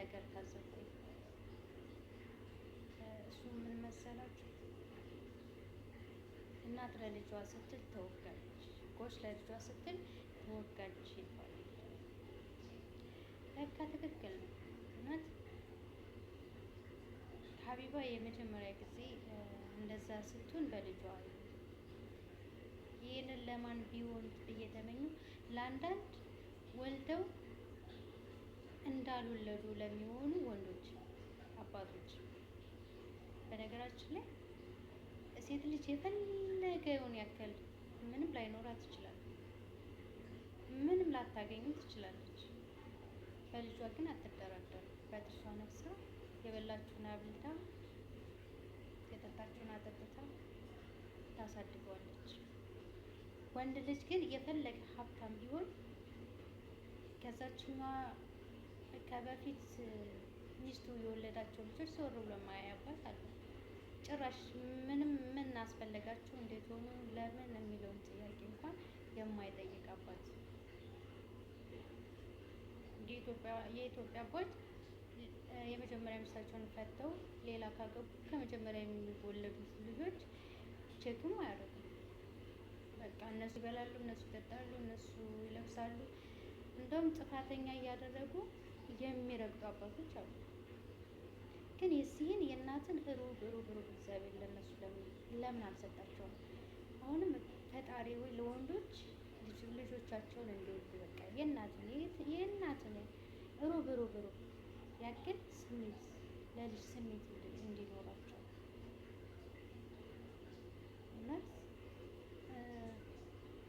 ነገር ታዘብኩኝ። እሱ ምን መሰላችሁ? እናት ለልጇ ስትል ተወጋች፣ ጎሽ ለልጇ ስትል ተወጋች ይባላል። ለካ ትክክል ነው። እውነት ሀቢባ የመጀመሪያ ጊዜ እንደዛ ስትሆን በልጇ ይህንን ለማን ቢሆን እየተመኙ ለአንዳንድ ወልደው እንዳልወለዱ ለሚሆኑ ወንዶች አባቶች። በነገራችን ላይ ሴት ልጅ የፈለገውን ያክል ምንም ላይኖራት ይችላል፣ ምንም ላታገኝ ትችላለች። በልጇ ግን አትደራደርም። በጥርሷ ነፍሳ የበላችሁን አብልታ የጠጣችሁን አጠጥታ ታሳድገዋለች። ወንድ ልጅ ግን የፈለገ ሀብታም ቢሆን ከዛችኛ ከበፊት ሚስቱ የወለዳቸው ልጆች ዞር ብሎ የማያያባት አለ። ጭራሽ ምንም ምን አስፈለጋቸው፣ እንዴት ሆኑ፣ ለምን የሚለውን ጥያቄ እንኳን የማይጠይቃባት የኢትዮጵያ አባት የመጀመሪያ ሚስታቸውን ፈተው ሌላ ካገቡ ከመጀመሪያ የሚወለዱት ልጆች ቼክም አያደርጉም። በቃ እነሱ ይበላሉ፣ እነሱ ይጠጣሉ፣ እነሱ ይለብሳሉ። እንደውም ጥፋተኛ እያደረጉ የሚረግጡ አባቶች አሉ። ግን የዚህን የእናትን ሩብ እግዚአብሔር ለነሱ ለምን አልሰጣቸውም? አሁንም ፈጣሪ ወይ ለወንዶች ልጆቻቸውን እንዲወዱ በቃ የእናትን ሩብ ያክል ስሜት ለልጅ ስሜት እንዲኖራቸው